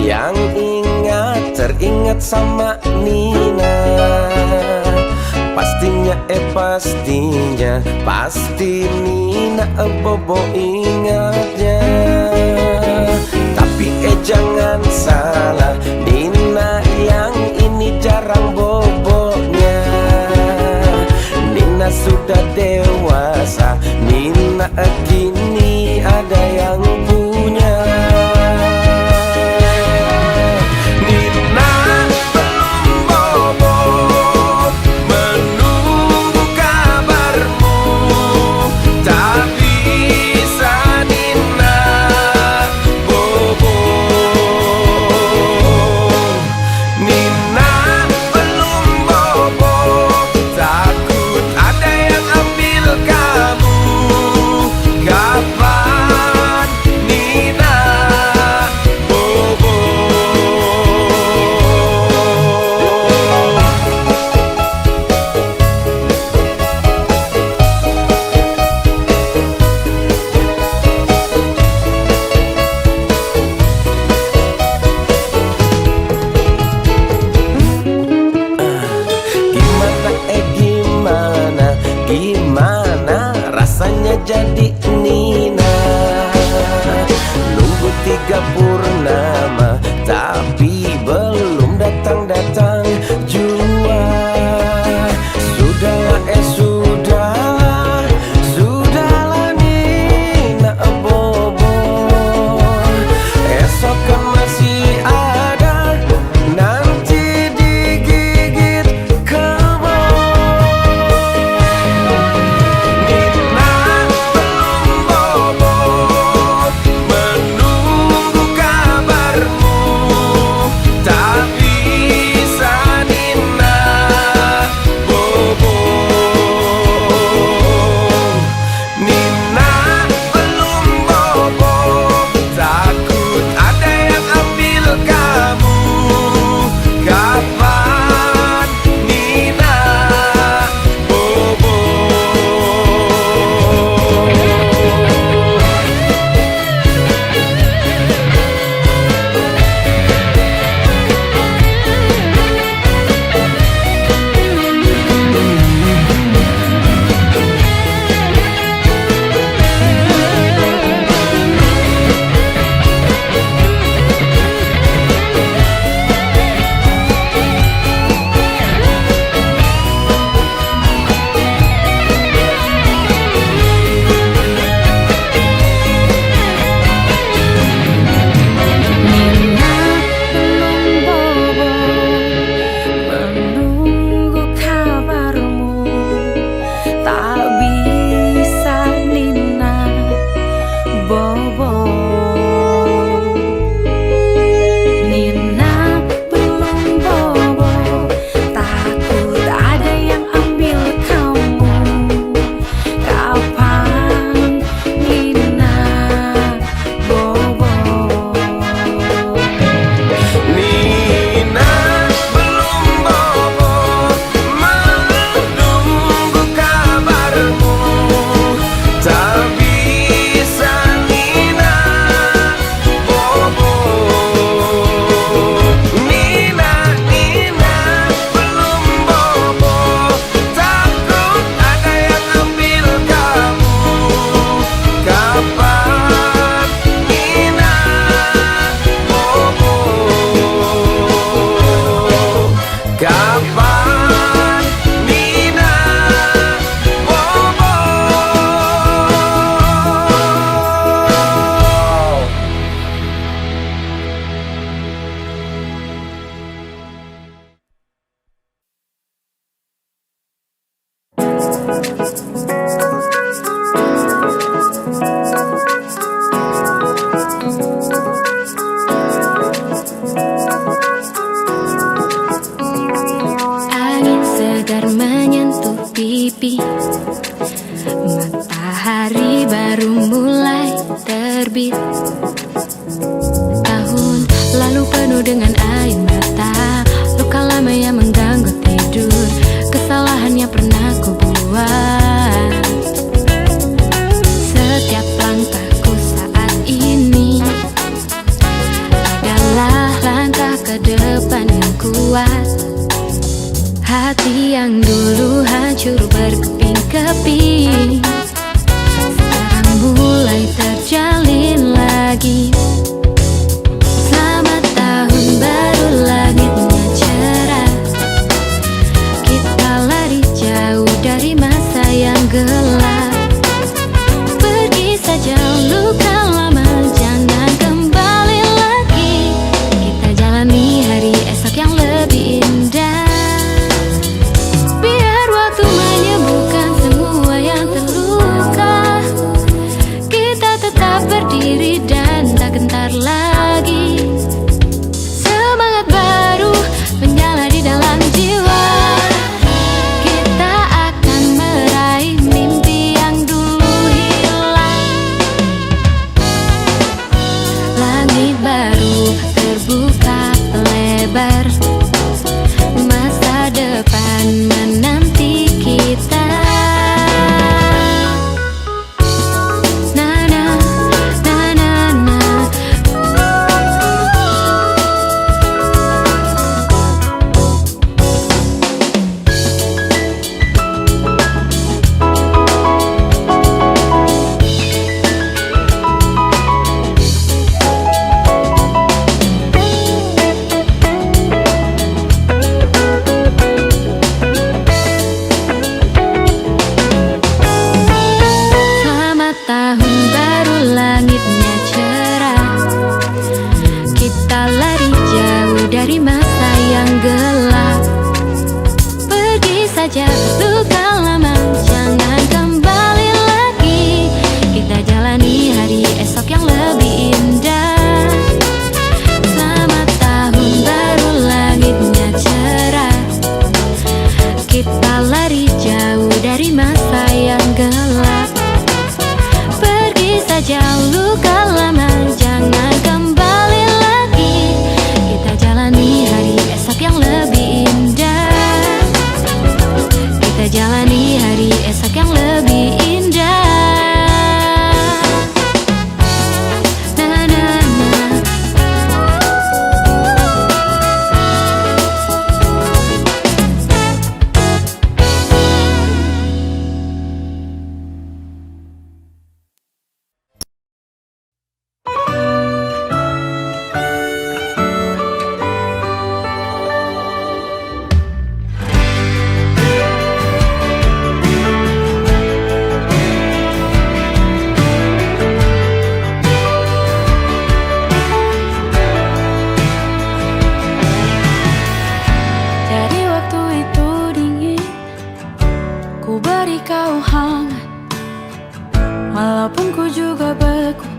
yang teringat sama Nina. Pastinya pasti Nina bobo ingatnya. Tapi jangan salah, Nina yang ini jarang bobonya. Nina sudah dewasa, Nina kini ada yang punya. Gimana rasanya jadi Nina? Nunggu 3 purnama tapi belum datang-datang jua. Sudahlah Nina bobo. Esok kan masih ada, nanti digigit kebon. Angin segar menyentuh pipi, matahari baru mulai terbit. Tahun lalu penuh dengan air mata, luka lama yang mengganggu tidur, kesalahan yang pernah ku buat. Setiap langkahku saat ini adalah Walaupun ku juga beku,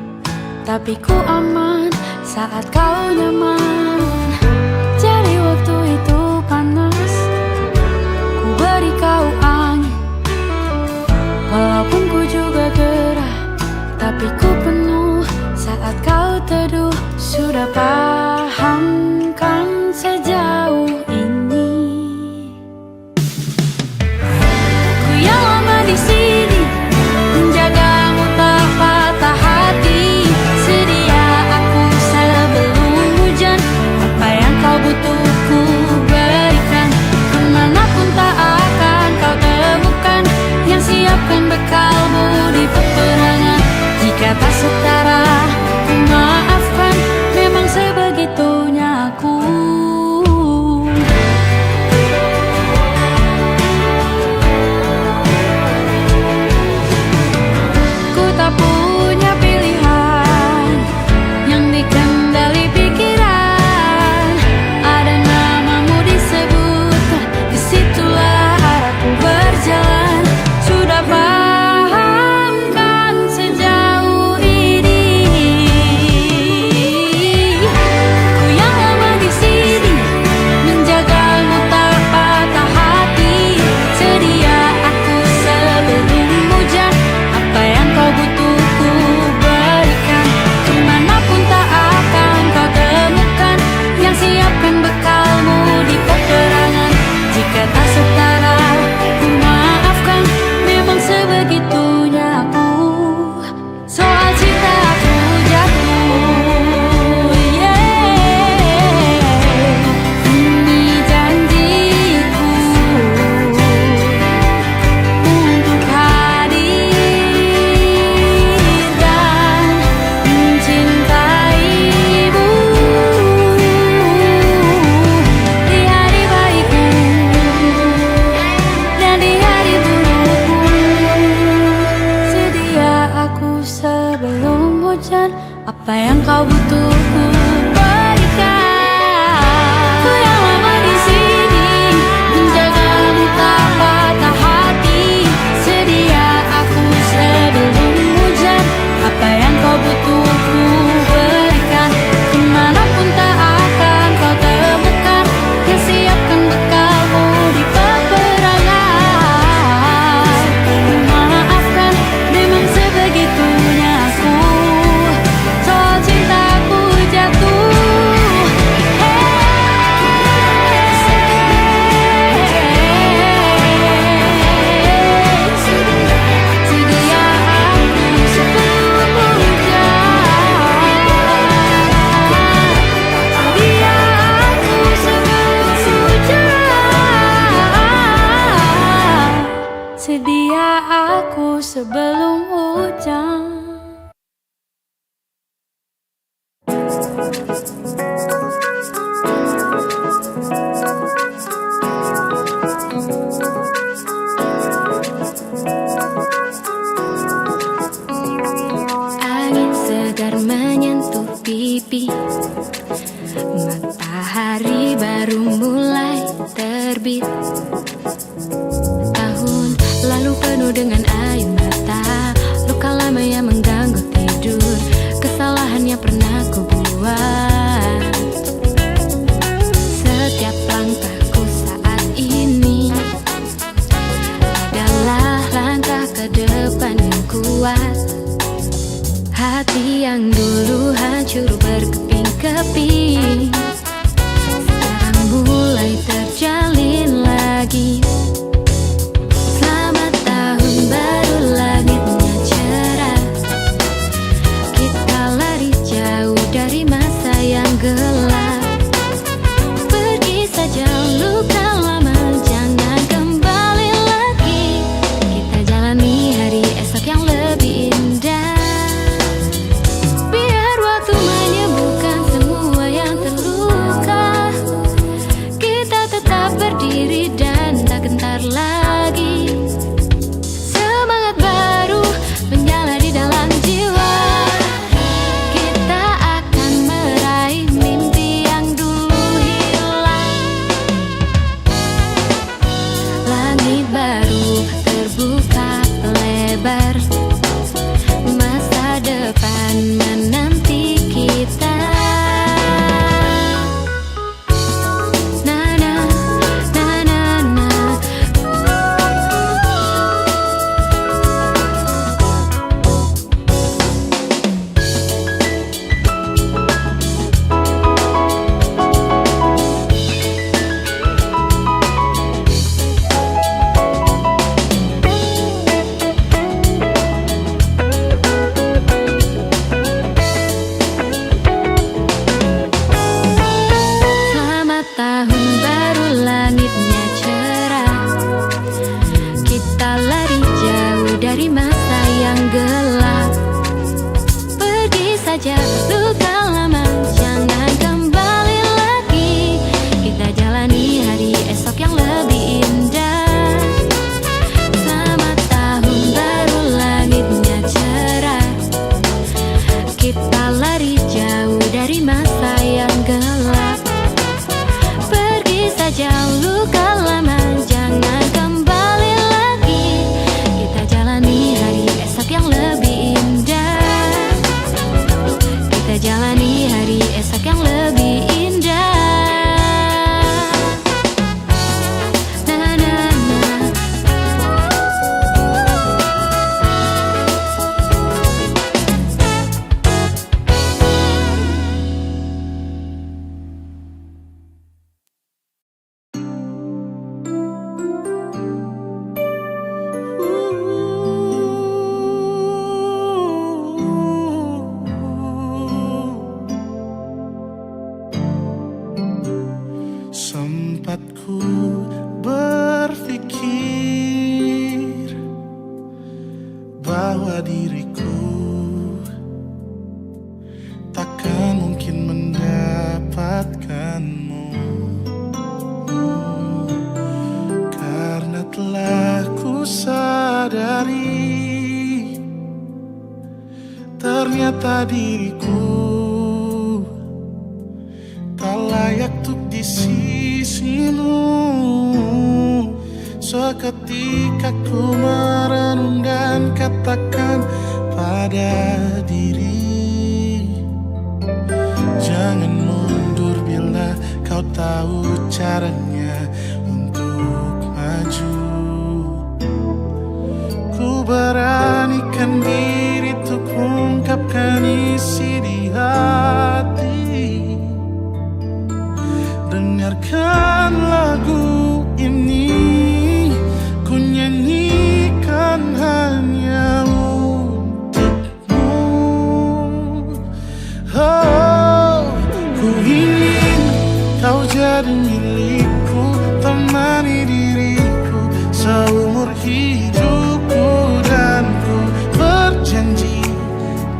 tapi ku aman saat kau nyaman. Jadi waktu itu panas, ku beri kau angin. Walaupun ku juga gerah, tapi ku penuh saat kau teduh. Sudah paham kan sejauh ini? Ku yang lama di sini menjagamu tak patah hati. Sedia aku sebelum hujan, apa yang kau butuh ku berikan. Kemanapun tak akan kau temukan yang siapkan bekalmu di peperangan. Jika tak setara, ku maafkan, memang sebegitunya aku. Ku tak punya pilihan yang dikendali pikiran. Ada namamu disebutkan, disitulah arahku berjalan. Sudah paham kan sejauh ini? Ku yang lama di sini menjagamu tak patah hati. Sedia aku sebelum hujan, apa yang kau butuh ku berikan. Kemanapun tak akan kau temukan yang siapkan bekalmu di peperangan. Jika tak setara, ku maafkan, memang sebegitunya aku. Soal cinta aku jatuh, ini janjiku untuk hadir dan mencintaimu di hari baikku dan di hari burukku. Sedia aku sebelum hujan, apa yang kau butuh ku berikan. Ku yang lama di sini menjagamu tak patah hati. Sedia aku sebelum hujan, apa yang kau butuh ku berikan. Kemanapun tak akan kau temukan yang siapkan bekalmu di peperangan. Maafkan, memang sebegitunya aku. Soal cintaku jatuh, sedia aku sebelum hujan. Sedia aku sebelum hujan. Sedia aku sebelum hujan. Angin segar menyentuh pipi, matahari baru mulai terbit. Tahun lalu penuh dengan air mata, luka lama yang mengganggu tidur, kesalahan yang pernah ku buat. Setiap langkahku saat ini adalah langkah ke depan yang kuat. Hati yang dulu hancur berkeping-keping sekarang mulai terjalin lagi. Selamat tahun baru, langitnya cerah. Kita lari jauh dari masa yang gelap. Pergi saja luka lama, jangan kembali lagi. Kita jalani hari esok yang lebih indah. Biar waktu menyembuhkan semua yang terluka. Kita tetap berdiri dan tak yang gelap. Pergi saja luka lama, jangan kembali lagi. Kita jalani hari esok yang lebih indah. Selamat tahun baru, langitnya cerah. Kita lari jauh dari masa yang gelap. Pergi saja luka lama, jangan kembali lagi. Kita jalani hari esok yang lebih indah. Kita jalani hari esok yang lebih indah. Na na na. Sempat ku berpikir bahwa diriku takkan mungkin mendapatkanmu, karena telah ku sadari ternyata diriku tak layak untuk di sisimu. Seketika ku merenung dan katakan pada diri, jangan mundur bila kau tahu caranya untuk maju. Ku beranikan diri untuk ungkapkan isi di hati. Dengarkan lagu ini, ku nyanyikan hanya untukmu. Oh, ku ingin kau jadi milikku, temani diriku seumur hidupku, dan ku berjanji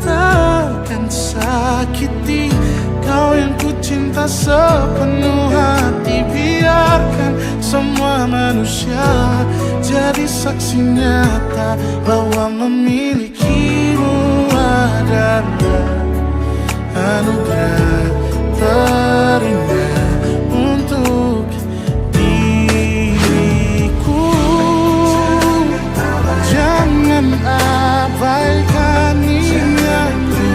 takkan sakiti kau yang ku cinta sepenuh hati. Biarkan semua manusia jadi saksi nyata bahwa memilikimu adalah anugerah terindah untuk diriku. Jangan abaikan niatku,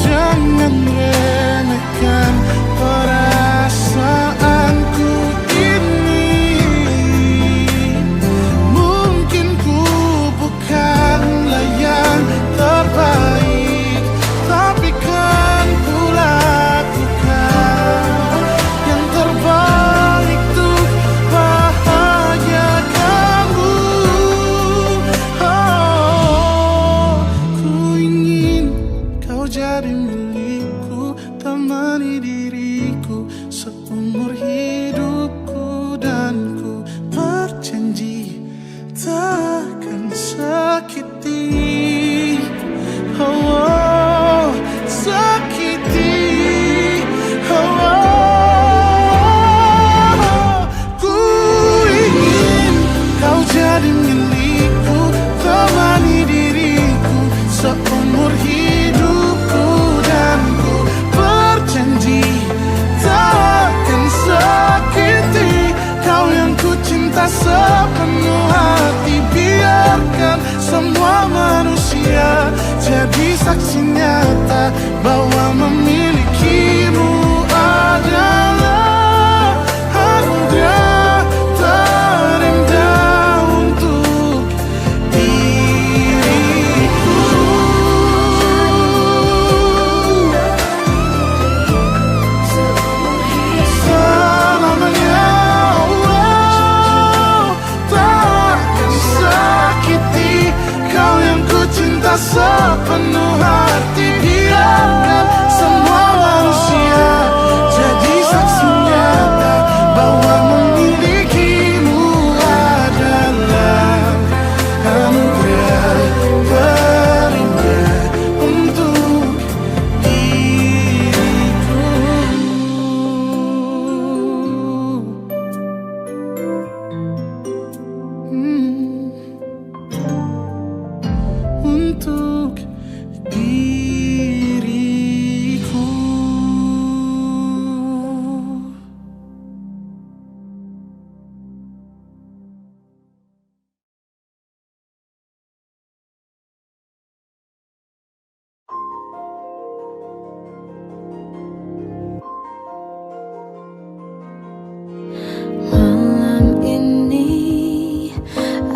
jangan remehkan perasaanku ini. Mungkin ku bukanlah yang terbaik, tapi kan ku lakukan yang terbaik untuk bahagiakanmu. Oh, ku ingin kau jadi milikku, temani diriku seumur hidupku, dan ku berjanji takkan sakiti, oh, sakiti, oh. Ku ingin kau jadi milikku, temani diriku seumur hidupku, dan ku berjanji takkan sakiti kau yang ku cinta sepenuh hati. Biarkan semua manusia jadi saksi nyata bahwa memilikimu adalah anugerah terindah untuk diriku. Selamanya, oh, takkan sakiti kau yang ku cinta sepenuh hati. Biarkan semua manusia untuk diriku. Malam ini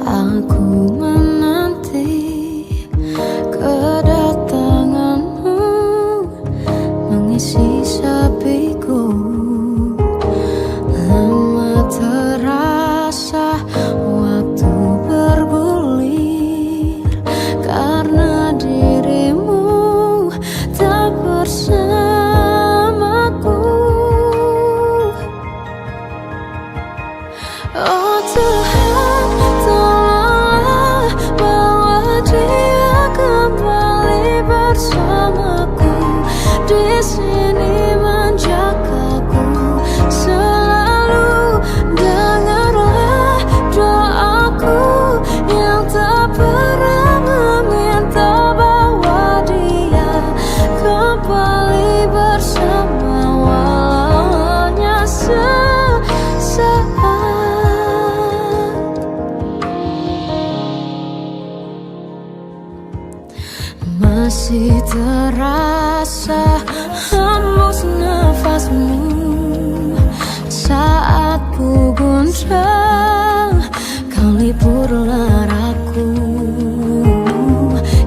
aku menanti kedatanganmu mengisi sepiku. Lama terasa waktu bergulir karena dirimu tak bersamaku. Oh Tuhan, tolonglah bawa dia kembali bersamaku. Di sini menjagaku selalu. Dengarlah doaku yang tak pernah meminta bawa dia kembali bersama, walau hanya sesaat. Masih terasa hembus nafasmu saat ku gundah, kau lipurlah raku.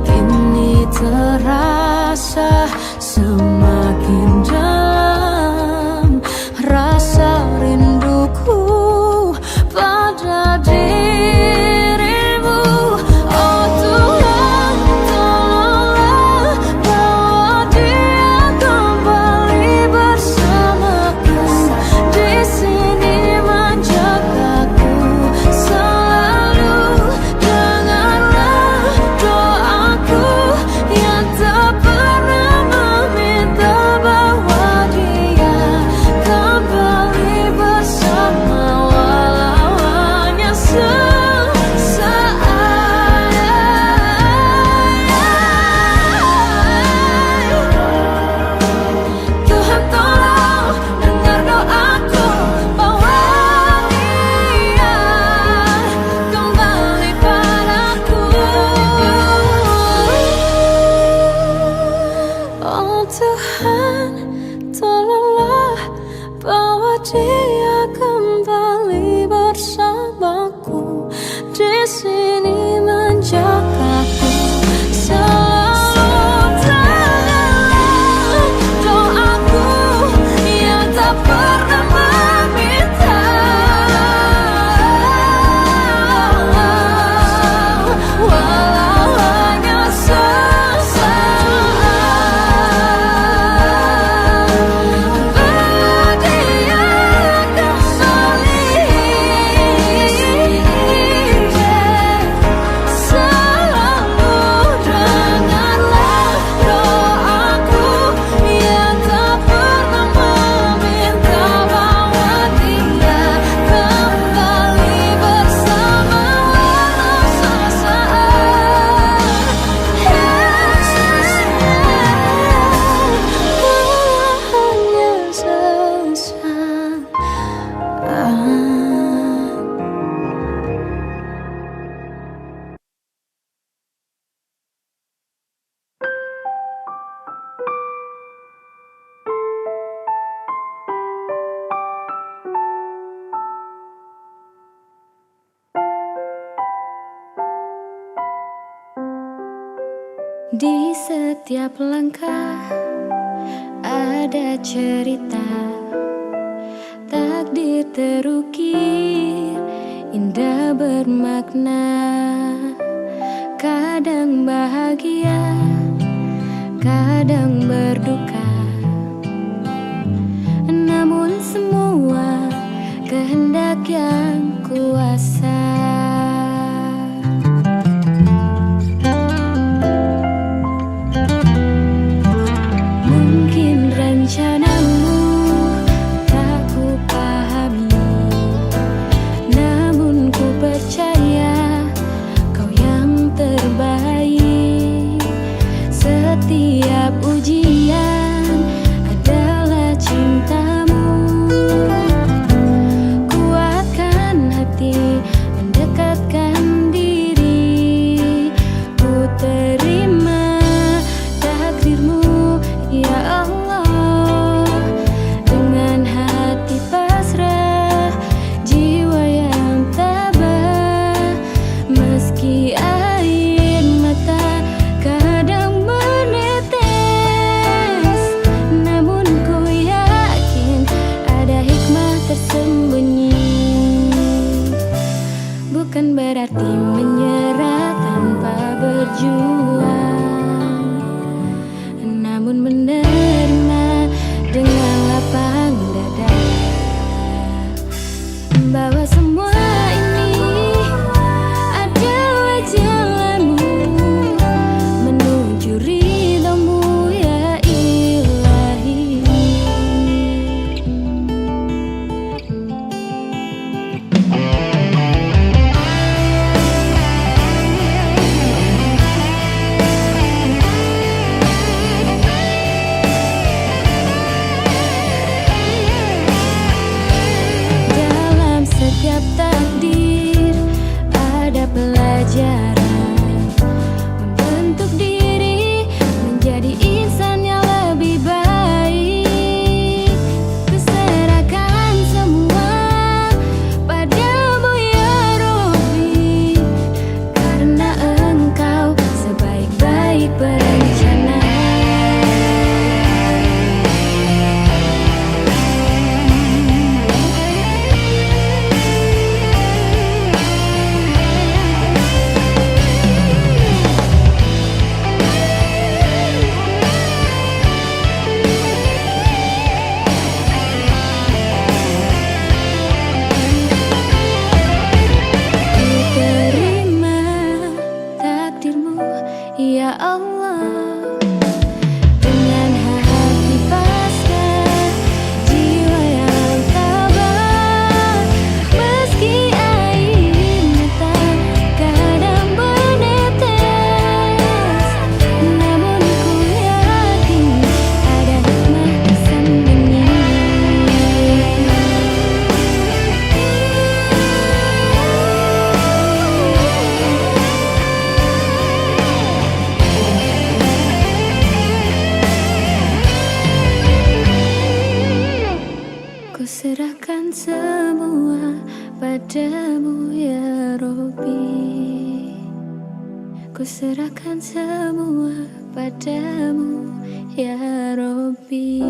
Kini terasa semakin dalam rasa rinduku pada dirimu. Oh Tuhan, tolonglah bawa dia kembali bersamaku. Di sini menjagaku selalu. Dengarlah doaku yang tak pernah meminta bawa dia kembali bersama, walau hanya sesaat. Tuhan tolong dengar doaku, bawa dia kembali padaku. Oh Tuhan, tolonglah bawa dia kembali bersamaku. Di sini menjagaku selalu. Dengarlah doaku yang tak pernah meminta, walau hanya sesaat. Bawa dia kembali selalu. Dengarlah doaku yang tak pernah meminta bawa dia kembali bersama, walau sesaat. Hanya sesaat. Di setiap langkah ada cerita, takdir terukir, indah bermakna. Kadang bahagia, kadang berduka, namun semua kehendak yang kuasa. Mungkin rencanamu tak ku pahami, namun ku percaya bukan berarti menyerah tanpa berjuang, namun menerima dengan lapang dada bahwa semua ini adalah jalanmu menuju ridhamu ya Ilahi. Dalam setiap takdir ada pelajaran membentuk diri menjadi insan yang lebih baik. Kuserahkan semua padamu ya Robbi, karena Engkau sebaik-baik perencana. Terima takdirmu ya Allah, dengan hati pasrah, jiwa yang tabah. Meski air mata kadang menetes, namun ku yakin ada hikmah tersembunyi. Ku serahkan semua padamu ya Robbi, ku serahkan semua padamu ya Robbi.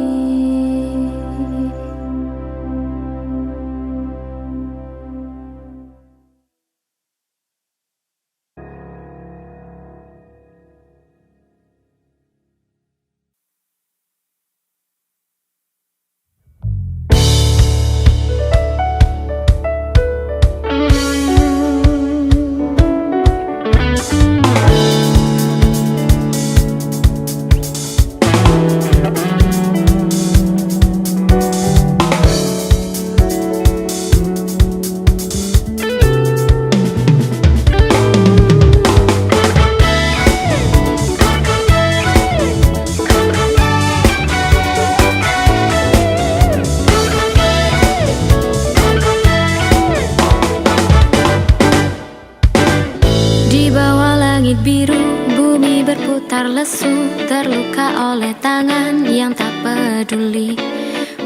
Di bawah langit biru, bumi berputar lesu, terluka oleh tangan yang tak peduli.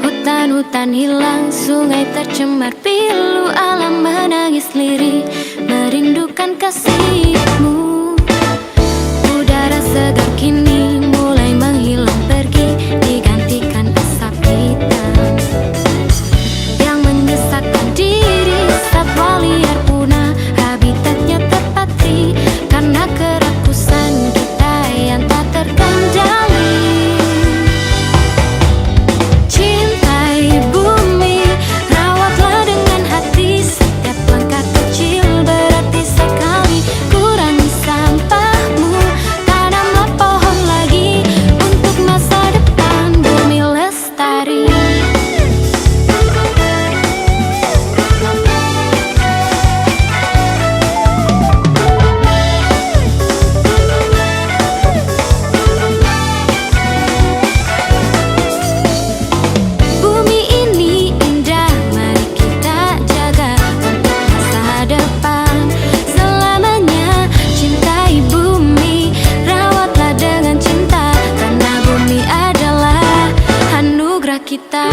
Hutan-hutan hilang, sungai tercemar pilu, alam menangis lirih, merindukan kasihmu. Udara segar kini mulai menghilang pergi, digantikan asap hitam yang menyesatkan diri. Satwa liar punah, habitatnya terpatri karena kerakusan kita yang tak terkendali. Cintai bumi, rawatlah dengan hati, setiap langkah kecil berarti sekali. Kurangi sampahmu, tanamlah pohon lagi untuk masa depan bumi lestari. Bumi ini indah, mari kita jaga untuk masa depan selamanya. Cintai bumi, rawatlah dengan cinta, karena bumi adalah anugerah kita.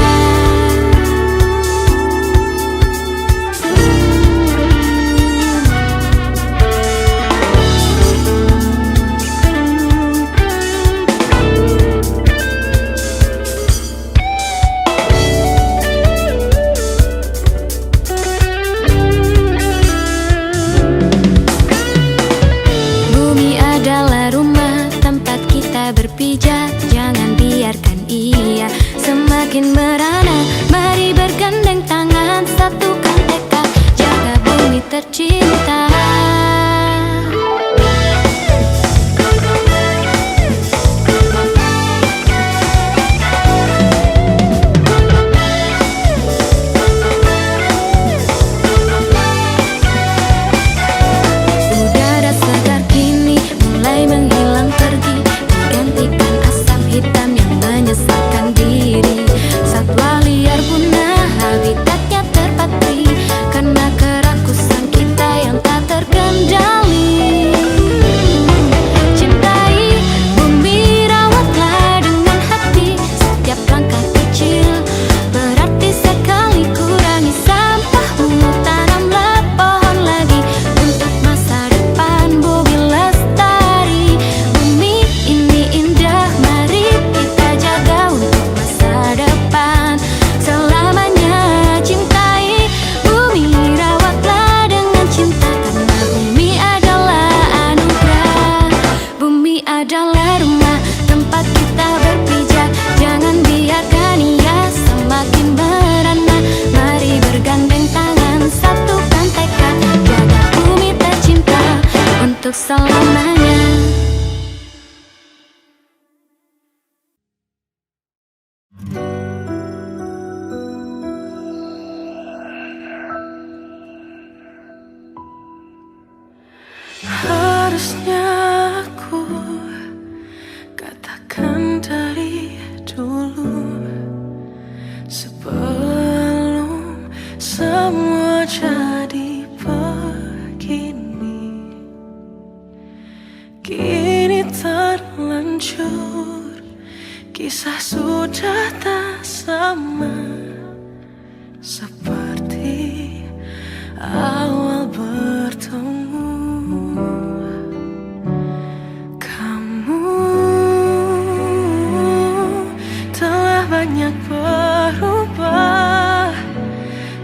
untuk selamanya. Harusnya aku katakan dari dulu, sebelum semua jadi begini. Kini terlanjur, kisah sudah tak sama seperti awal bertemu. Banyak berubah,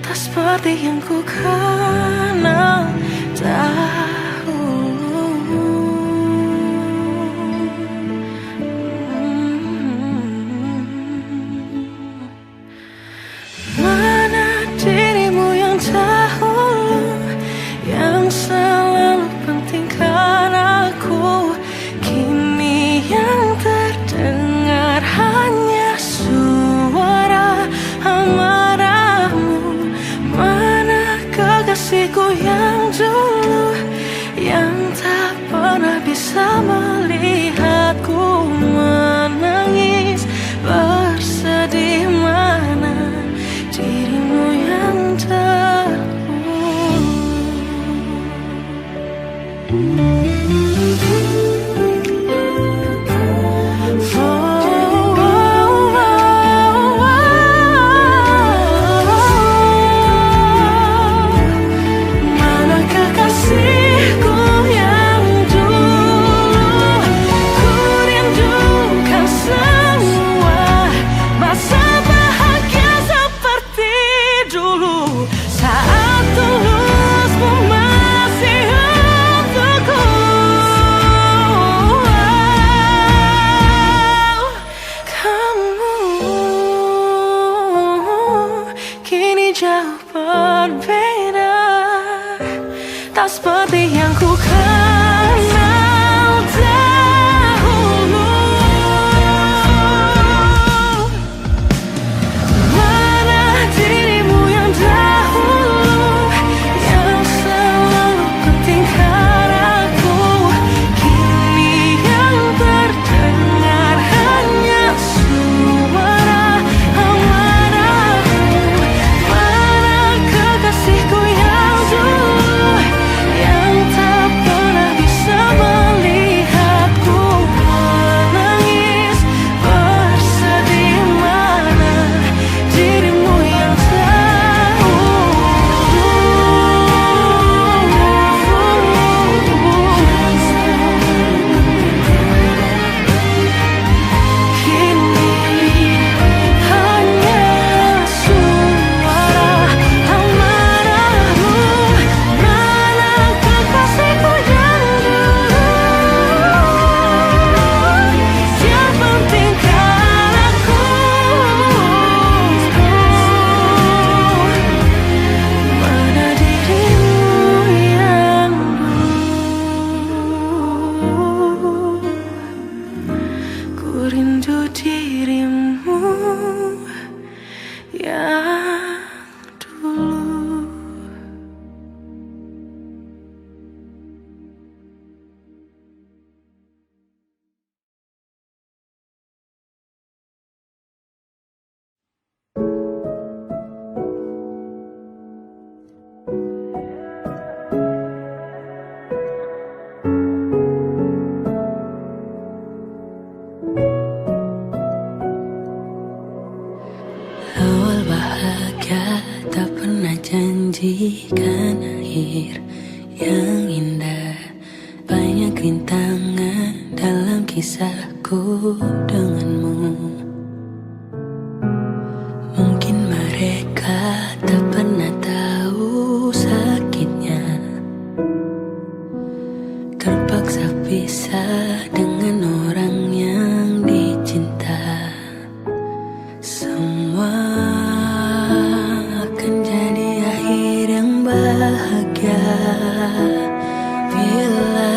tak seperti yang ku kenal dahulu. Mana dirimu yang dahulu, yang selalu pentingkan aku, kini yang terdengar hanya suara amarahmu. Mana kekasihku yang dulu, yang tak pernah bisa melihatku menangis bersedih. Mana dirimu yang dahulu. Jauh berbeda, tak seperti yang ku kenal dahulu. Mana dirimu yang dahulu, yang selalu pentingkan aku, kini yang terdengar hanya suara amarahmu. Kekasihku yang dulu, yang tak pernah bisa melihatku menangis bersedih. Mana dirimu yang kini hanya suara amarahmu. Mana kekasihku yang dulu, yang pentingkan aku, mana dirimu yang dulu. Ku rindu dirimu yang dulu. Awal bahagia tak pernah janjikan akhir yang indah. Banyak rintangan dalam kisahku denganmu. Mungkin mereka tak pernah tahu sakitnya terpaksa pisah dengan orang yang dicinta. Semua akan jadi akhir yang bahagia bila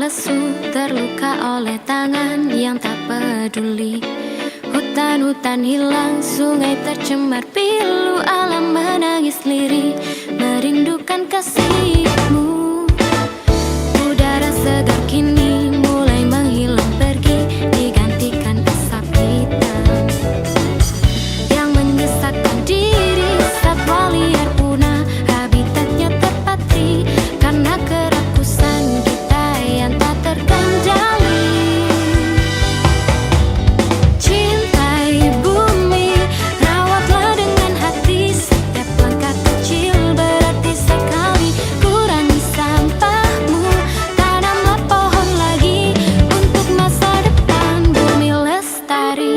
lesu, terluka oleh tangan yang tak peduli. Hutan-hutan hilang, sungai tercemar pilu, alam menangis lirih, merindukan kasihmu. Udara segar kini mulai menghilang pergi, digantikan asap hitam yang menyesatkan diri. Satwa liar punah, habitatnya terpatri karena kerakusan kita yang tak terkendali. Cintai bumi, rawatlah dengan hati. Setiap langkah kecil berarti sekali. Kurangi sampahmu, tanamlah pohon lagi untuk masa depan bumi lestari.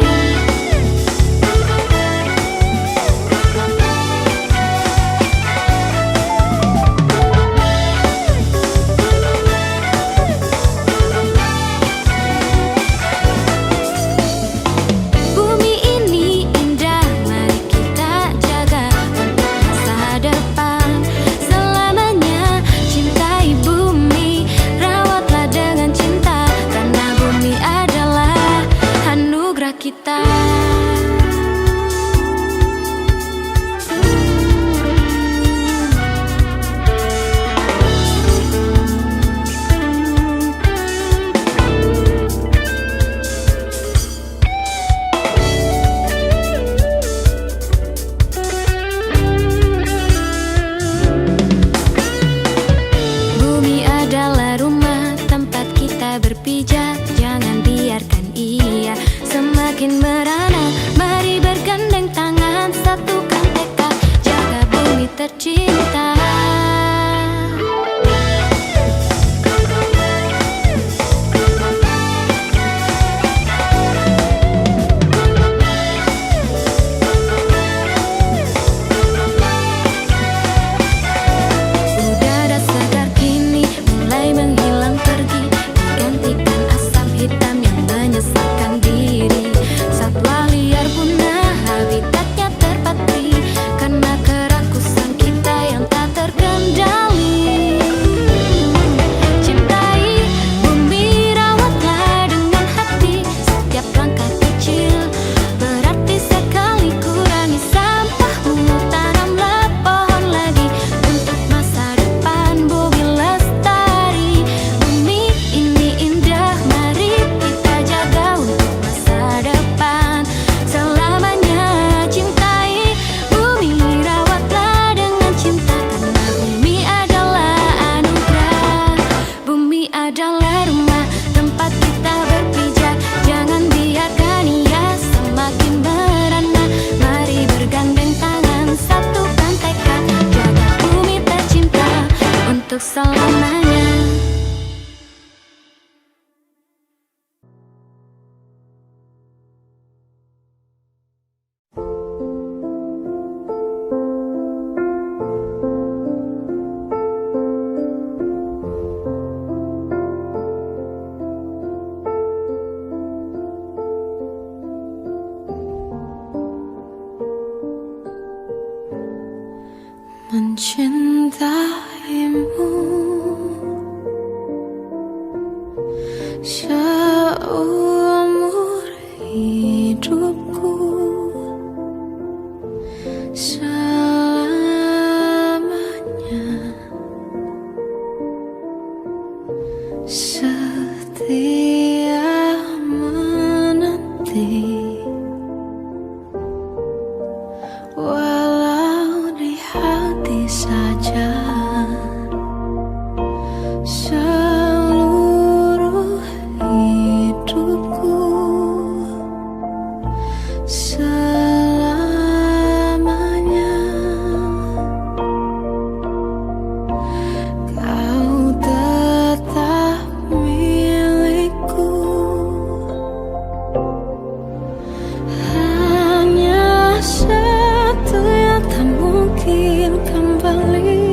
Bumi ini indah, mari kita jaga untuk masa depan selamanya. Cintai bumi, rawatlah dengan cinta, karena bumi adalah anugerah kita. Bumi adalah rumah tempat kita berpijak, jangan biarkan ia semakin merana. Mari bergandeng tangan, satukan tekad, jaga bumi tercinta. Udara segar kini mulai menghilang pergi, digantikan asap hitam yang menyesatkan diri. Satwa liar punah, habitatnya terpatri karena kerakusan kita yang tak terkendali. Cintai bumi, rawatlah dengan hati. Setiap langkah kecil berarti sekali. Kurangi sampahmu, tanamlah pohon lagi untuk masa depan bumi lestari. Bumi ini indah, mari kita jaga untuk masa depan selamanya. Cintai bumi, rawatlah dengan cinta, karena bumi adalah anugerah. Bumi adalah rumah tempat kita berpijak, jangan biarkan ia semakin merana. Mari bergandeng tangan, satukan tekad, jaga bumi tercinta untuk selamanya. Mencintaimu seumur hidupku, selamanya setia menanti. Walau di hati saja, seluruh hidupku selamanya kau tetap milikku. Hanya satu yang tak mungkin kembali,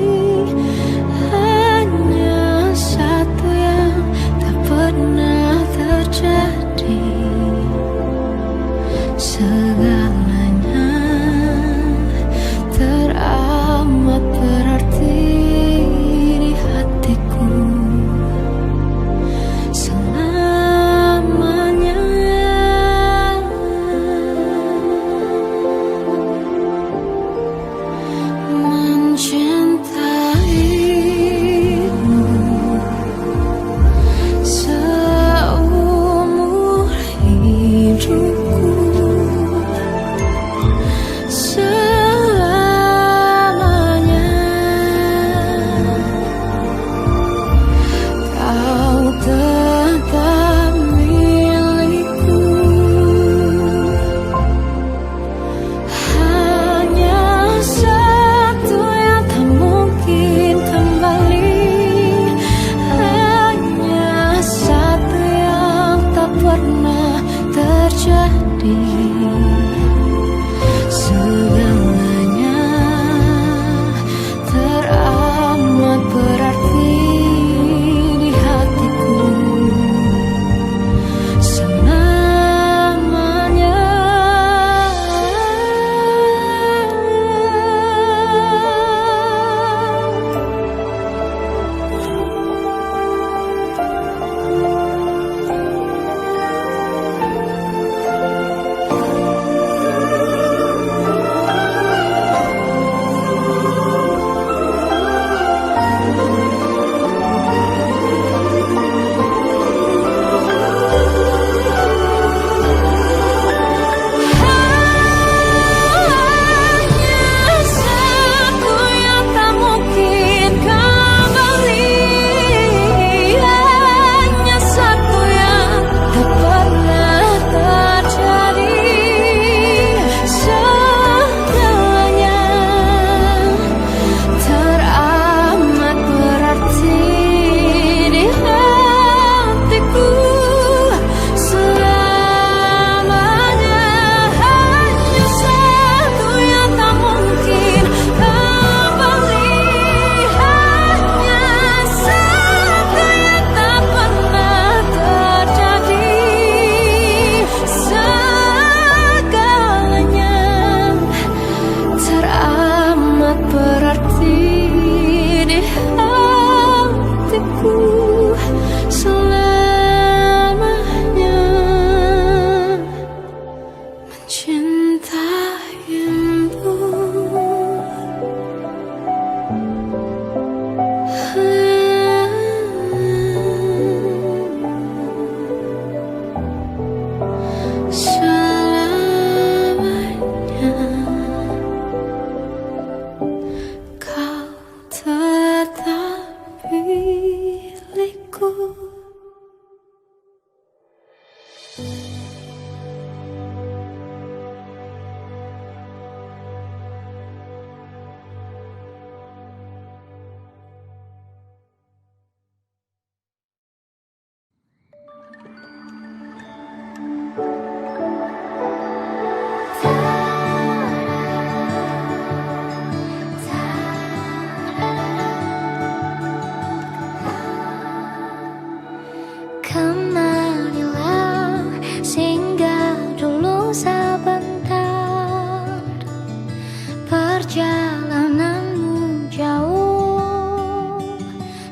perjalananmu jauh,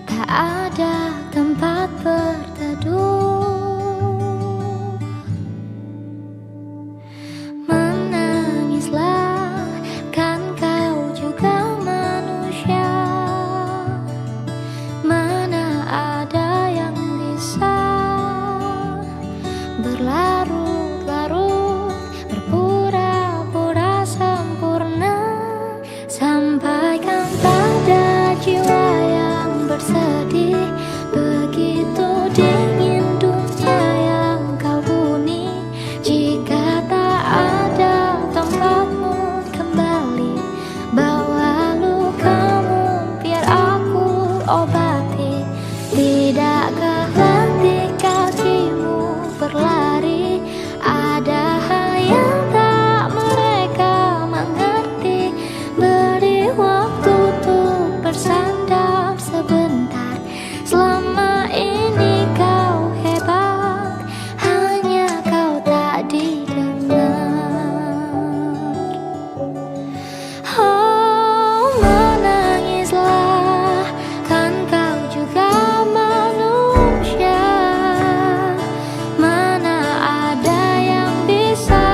tak ada tempat berteduh. Menangislah, kan kau juga manusia. Mana ada yang bisa berlarut-larut, berpura-pura sempurna. Sampaikan pada jiwa yang bersedih, begitu dingin dunia yang kau huni. Jika tak ada tempatmu kembali, bawa lukamu biar aku obati. Tidakkah letih kakimu berlari, ada hal yang tak mereka mengerti. Beri waktu untuk bersandar sebentar. Selama ini kau hebat, hanya kau tak didengar. Oh, menangislah, kan kau juga manusia. Mana ada yang bisa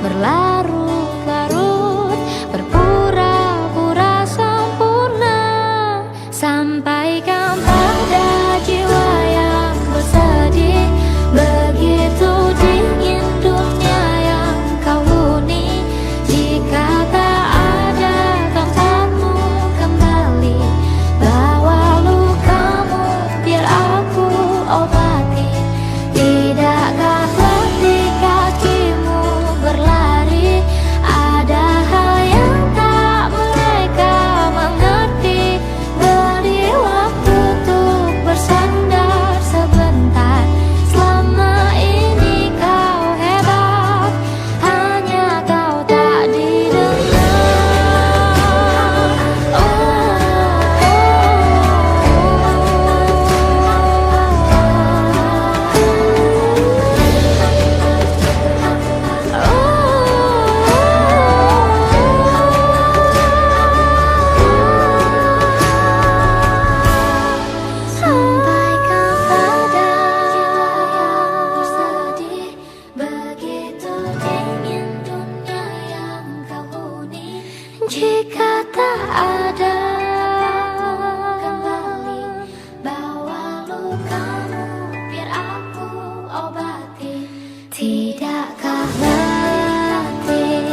berlarut-larut, berpura-pura sempurna. Sampaikan pada jiwa yang bersedih, begitu dingin dunia yang kau huni. Jika tak ada tempatmu kembali, bawa lukamu biar aku obati. Tidakkah letih kakimu berlari, ada hal yang tak mereka mengerti. Beri waktu untuk bersandar sebentar. Selama ini kau hebat, hanya kau tak didengar. Sampaikan pada jiwa yang bersedih, begitu dingin dunia yang kau huni. Jika tak ada kembali, bawa lukamu biar aku obati. Tidakkah letih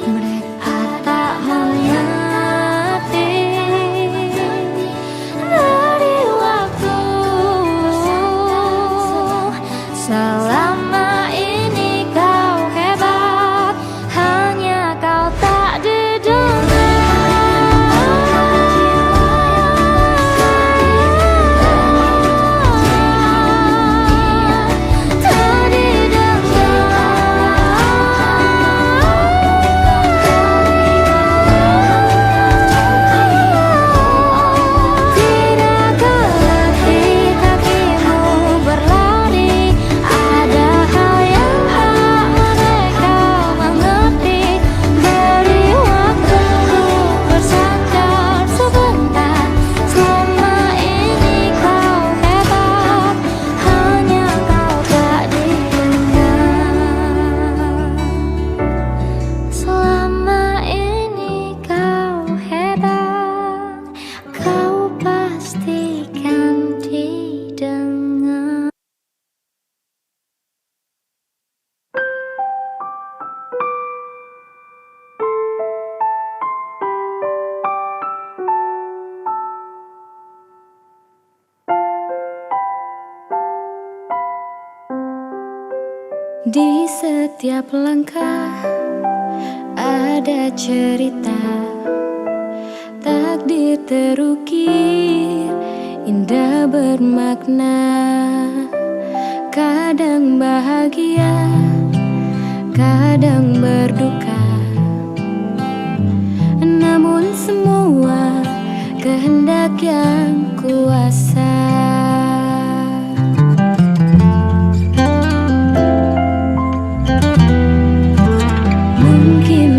mereka tak mengerti. Beri waktu, selama ini kau hebat, hanya kau tak Di setiap langkah ada cerita, takdir terukir, indah bermakna. Kadang bahagia, kadang berduka, namun semua kehendak yang kuasa. Mungkin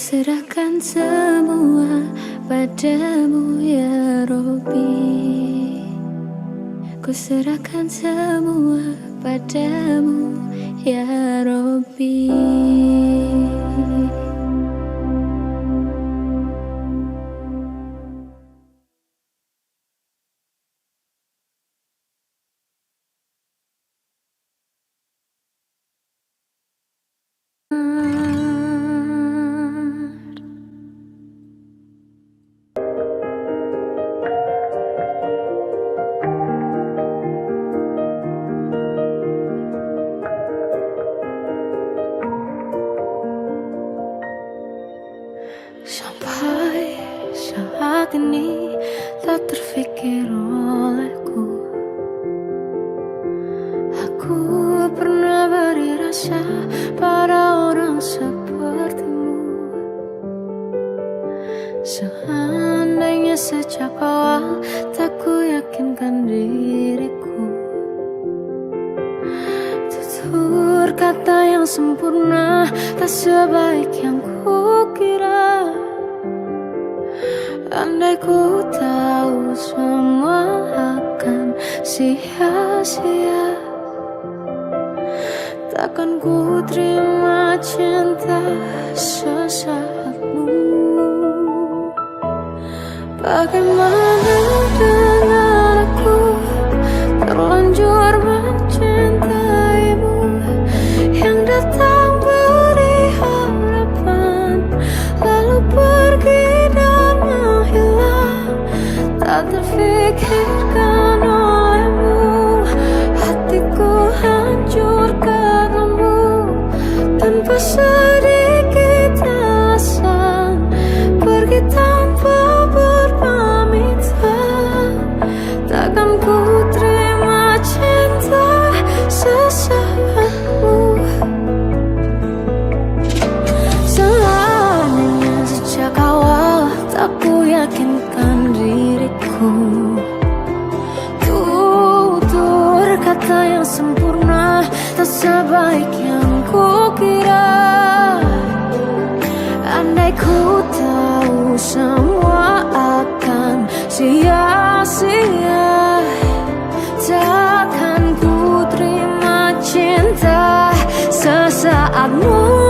serahkan semua padamu ya Robbi. Ku serahkan semua padamu ya Robbi. Sampai saat ini tak terfikir olehku, aku pernah beri rasa pada orang sepertimu. Seandainya sejak awal tak ku yakinkan diriku, tutur kata yang sempurna tak sebaik yang ku kira. Andai ku tahu semua akan sia-sia, takkan ku terima cinta sesaatmu. Bagaimana dengan aku terlanjur mencintaimu, yang datang beri harapan lalu pergi dan menghilang. Tak terfikirkan olehmu, hatiku hancur karenamu. Tanpa sedikit alasan pergi tanpa berpamitan, takkan ku terima cinta sesaatmu. Seandainya sejak awal tak ku yakinkan diriku, tutur kata yang sempurna tak sebaik yang ku kira. Andai ku tahu semua akan sia-sia, takkan ku terima cinta sesaatmu.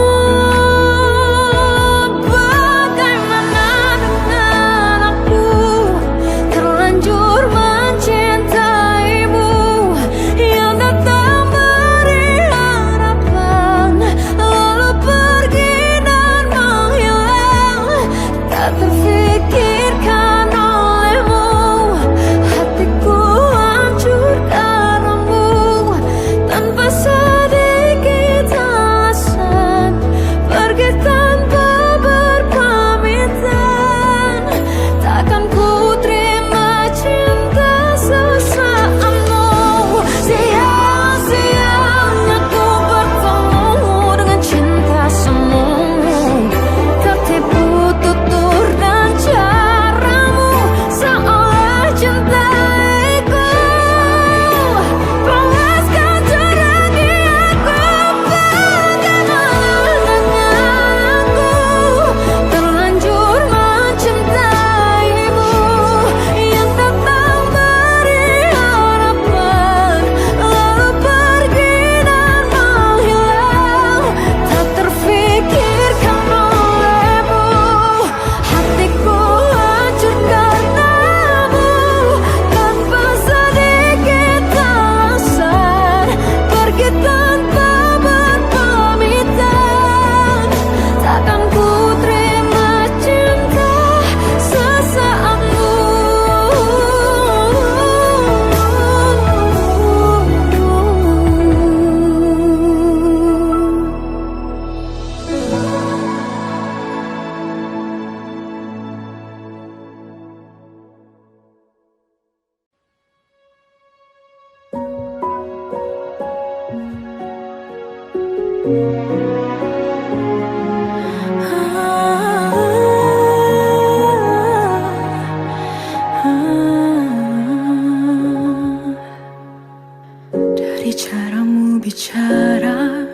Dari caramu bicara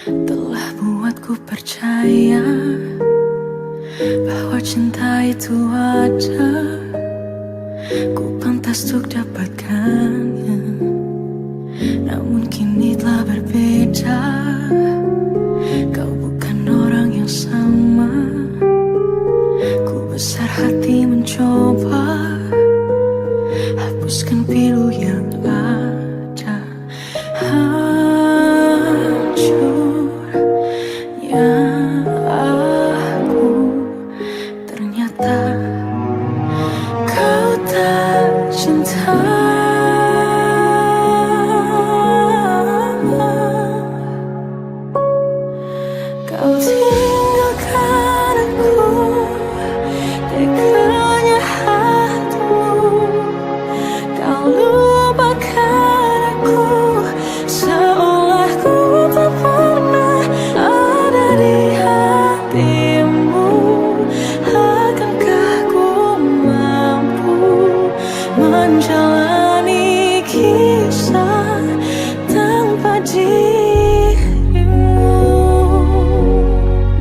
telah buatku percaya bahwa cinta itu ada, ku pantas untuk dapatkannya. Namun kini telah berbeda, kau bukan orang yang sama. Ku besar hati mencoba hapuskan pilu yang ada. Hancurnya aku, ternyata kau tak cinta. Kau tinggalkan aku, teganya hatimu. Kau lupakan aku, seolah ku tak pernah ada di hatimu. Akankah ku mampu menjalani kisah tanpa dirimu?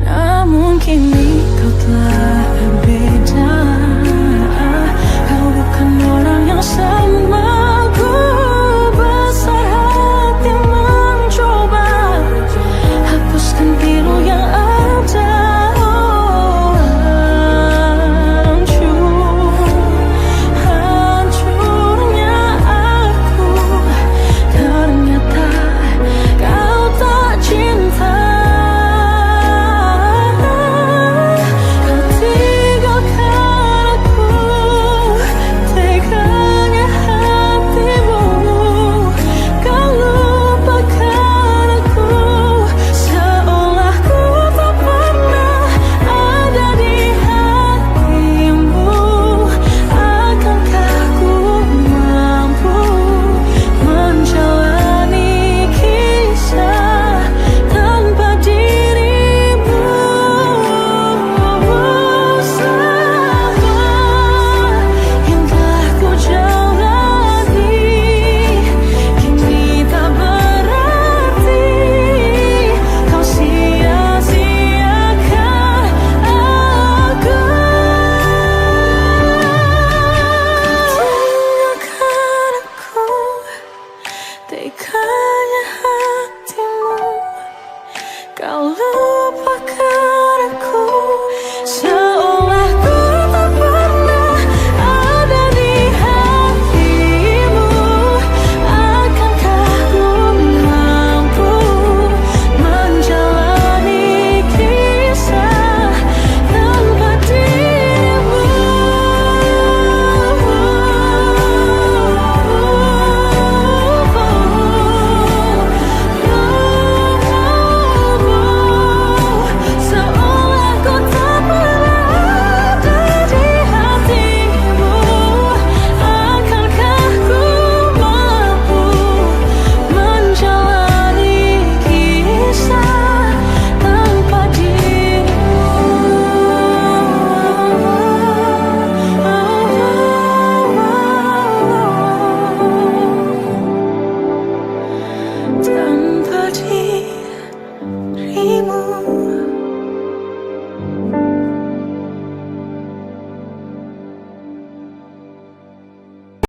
Namun kini kau telah berbeda, kau bukan orang yang sama. Ku besar hati mencoba hapuskan pilu yang ada. Oh, hancurnya aku, ternyata kau tak cinta. Kau tinggalkan aku, teganya hatimu. Kau lupakan aku, seolah ku tak pernah ada di hatimu. Akankah ku mampu menjalani kisah tanpa dirimu? Semua yang telah ku jalani kini tak berarti. Kau sia-siakan aku. Tinggalkan aku, teganya hatimu. Kau